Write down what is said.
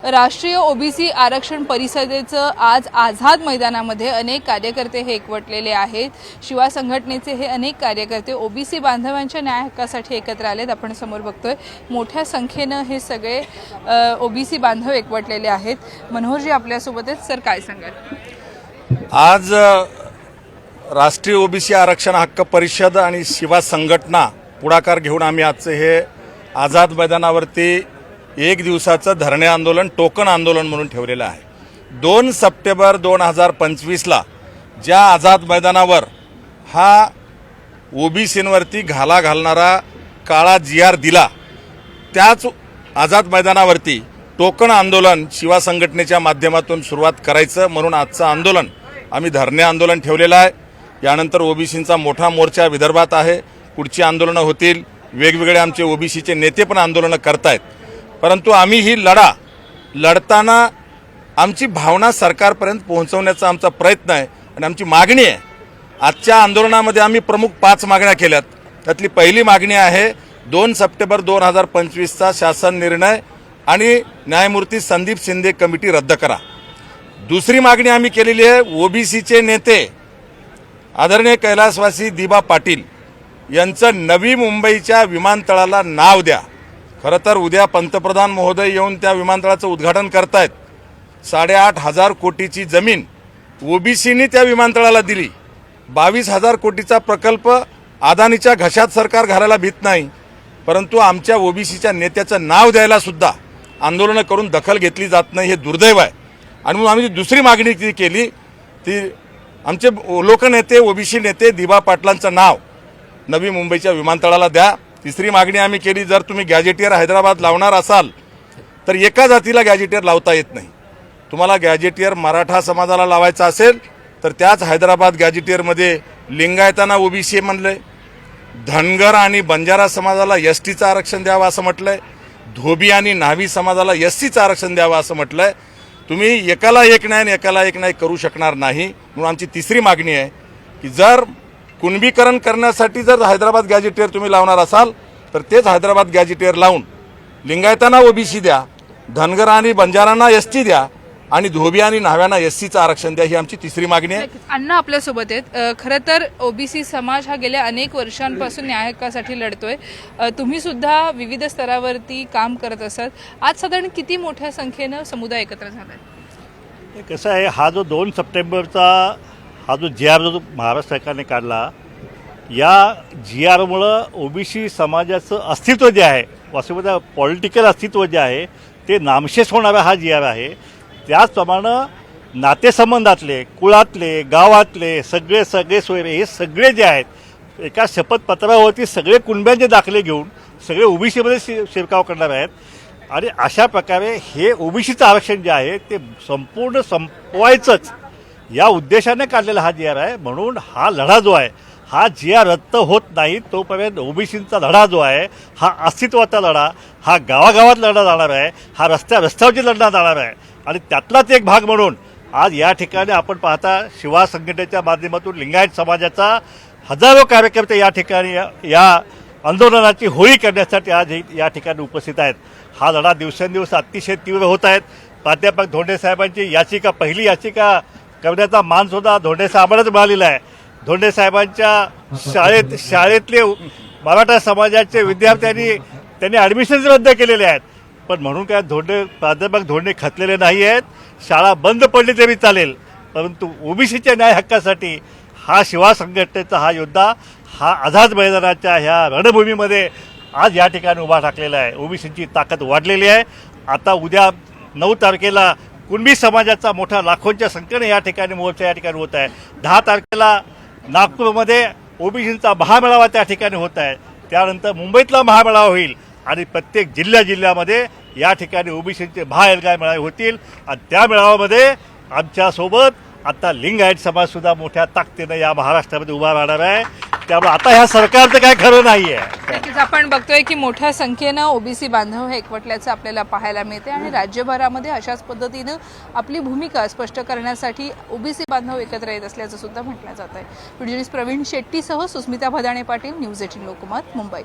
राष्ट्रीय ओबीसी आरक्षण परिषदेचं आज आझाद मैदानामध्ये अनेक कार्यकर्ते हे एकवटलेले आहेत। शिवा संघटनेचे हे अनेक कार्यकर्ते ओबीसी बांधवांच्या न्याय हक्कासाठी एकत्र आलेत। आपण समोर बघतोय मोठ्या संख्येने हे सगळे ओबीसी बांधव एकवटलेले आहेत। मनोहरजी आपल्यासोबत आहेत, सर काय सांगाल? आज राष्ट्रीय ओबीसी आरक्षण हक्क परिषद आणि शिवा संघटना पुढाकार घेऊन आम्ही आजचे हे आझाद मैदानावरती एक दिवसाचं धरणे आंदोलन टोकन आंदोलन म्हणून ठेवलेलं आहे। 2 सप्टेंबर 2025ला ज्या आझाद मैदानावर हा ओबीसींवरती घाला घालणारा काळा GR दिला, त्याच आझाद मैदानावरती टोकन आंदोलन शिवा संघटनेच्या माध्यमातून सुरुवात करायचं म्हणून आजचं आंदोलन आम्ही धरणे आंदोलन ठेवलेलं आहे। यानंतर ओबीसींचा मोठा मोर्चा विदर्भात आहे, पुढची आंदोलनं होतील, वेगवेगळे आमचे ओबीसीचे नेते पण आंदोलनं करतायत। परंतु आम्ही ही लढताना आमची भावना सरकारपर्यंत पोहोचवण्याचा आमचा प्रयत्न आहे आणि आमची मागणी आहे। आजच्या आंदोलनामध्ये आम्ही प्रमुख 5 मागण्या केल्यात। त्यातली पहिली मागणी आहे 2 सप्टेंबर 2025चा शासन निर्णय आणि न्यायमूर्ती संदीप शिंदे कमिटी रद्द करा। दुसरी मागणी आम्ही केलेली आहे ओबीसीचे नेते आदरणीय कैलासवासी दिबा पाटील यांचं नवी मुंबईच्या विमानतळाला नाव द्या। खरं तर उद्या पंतप्रधान महोदय येऊन त्या विमानतळाचं उद्घाटन करतायत। 8,500 कोटीची जमीन ओबीसीनी त्या विमानतळाला दिली। 22,000 कोटीचा प्रकल्प अदानीच्या घशात सरकार घालायला भीत नाही, परंतु आमच्या ओबीसीच्या नेत्याचं नाव द्यायला सुद्धा आंदोलनं करून दखल घेतली जात नाही, हे दुर्दैव आहे। आणि म्हणून आम्ही दुसरी मागणी ती केली, ती आमचे लोकनेते ओबीसी नेते दिबा पाटलांचं नाव नवी मुंबईच्या विमानतळाला द्या। तिसरी मागणी आम्ही केली, जर तुम्ही गॅजेटियर हैदराबाद लावणार असाल तर एका जातीला गॅजेटियर लावता येत नाही। तुम्हाला गॅजेटियर मराठा समाजाला लावायचा असेल तर त्याच हैदराबाद गॅजेटियरमध्ये लिंगायतांना ओबीसी म्हणलंय, धनगर आणि बंजारा समाजाला एसटीचं आरक्षण द्यावं असं म्हटलंय, धोबी आणि न्हावी समाजाला एससीचं आरक्षण द्यावं असं म्हटलंय। तुम्ही एकाला एक नाही आणि एकाला एक नाही करू शकणार नाही। म्हणून आमची तिसरी मागणी आहे की जर कुणबीकरण करण्यासाठी जर हैदराबाद गॅजेटियर तुम्ही लावणार असाल तर तेच हैदराबाद गॅजेटियर लावून लिंगायतांना ओबीसी द्या, धनगर आणि बंजारांना एसटी द्या आणि धोबी आणि न्हाव्यांना एससीचं आरक्षण द्या, ही आमची तिसरी मागणी आहे। अण्णा आपल्यासोबत आहेत। खरं तर ओबीसी समाज हा गेल्या अनेक वर्षांपासून न्याय हक्कासाठी लढतोय। तुम्ही सुद्धा विविध स्तरावरती काम करत असत। आज साधारण किती मोठ्या संख्येनं समुदाय एकत्र झालाय? कसं आहे, हा जो 2 सप्टेंबरचा हा जो GR जो महाराष्ट्र सरकारने काढला, या GRमुळं ओबीसी समाजाचं अस्तित्व जे आहे, वास्तविकता पॉलिटिकल अस्तित्व जे आहे ते नामशेष होणारा हा GR आहे। त्याचप्रमाणे नातेसंबंधातले, कुळातले, गावातले सगळे सोयरे हे सगळे जे आहेत एका शपथपत्रावरती सगळे कुणब्यांचे दाखले घेऊन सगळे ओबीसीमध्ये शिरकाव करणार आहेत। आणि अशा प्रकारे हे ओबीसीचं आरक्षण जे आहे ते संपूर्ण संपवायचंच या उद्देशाने काढलेला हा GR आहे। म्हणून हा लढा जो आहे, हा GR रद्द होत नाही तोपर्यंत ओबीसींचा लढा जो आहे हा अस्तित्वाचा लढा, हा गावागावात लढला जाणार आहे, हा रस्त्यावरची लढला जाणार आहे। आणि त्यातलाच एक भाग म्हणून आज या ठिकाणी आपण पाहता शिवा संघटनेच्या माध्यमातून लिंगायत समाजाचा हजारो कार्यकर्ते या ठिकाणी या आंदोलनाची होळी करण्यासाठी आज या ठिकाणी उपस्थित आहेत। हा लढा दिवसेंदिवस अतिशय तीव्र होत आहेत। प्राध्यापक धोंडे साहेबांची याचिका, पहिली याचिका करण्याचा मानसुद्धा धोंडे साहेबांनाच मिळालेला आहे। धोंडे साहेबांच्या शाळेतले मराठा समाजाचे विद्यार्थ्यांनी त्यांनी ॲडमिशन्स रद्द केलेले आहेत, पण म्हणून काय प्राध्यापक धोंडे खचलेले नाही आहेत। शाळा बंद पडली तरी चालेल, परंतु ओबीसीच्या न्याय हक्कासाठी हा शिवा संघटनेचा हा योद्धा हा आझाद मैदानाच्या ह्या रणभूमीमध्ये आज या ठिकाणी उभा टाकलेला आहे। ओबीसीची ताकद वाढलेली आहे। आता उद्या 9 तारखेला कुणबी समाजाचा मोठा लाखोंच्या संख्येने या ठिकाणी मोर्चा या ठिकाणी होत आहे। 10 तारखेला नागपूरमध्ये ओबीसींचा महामेळावा त्या ठिकाणी होत आहे। त्यानंतर मुंबईतला महामेळावा होईल आणि प्रत्येक जिल्ह्यामध्ये या ठिकाणी ओबीसींचे महाएल्गार मेळावे होतील। आणि त्या मेळाव्यामध्ये आमच्यासोबत आता लिंगायत समाजसुद्धा मोठ्या ताकदीनं या महाराष्ट्रामध्ये उभा राहणार आहे। त्यामुळे आता ह्या सरकारचं काय खरं नाही आहे। नक्कीच आपण बघतोय की मोठ्या संख्येनं ओबीसी बांधव हे एकवटल्याचं आपल्याला पाहायला मिळते आणि राज्यभरामध्ये अशाच पद्धतीनं आपली भूमिका स्पष्ट करण्यासाठी ओबीसी बांधव एकत्र येत असल्याचं सुद्धा म्हटलं जात आहे। व्हिडिओ जर्नलिस्ट प्रवीण शेट्टीसह सुस्मिता भदाणे पाटील, न्यूज 18 लोकमत, मुंबई।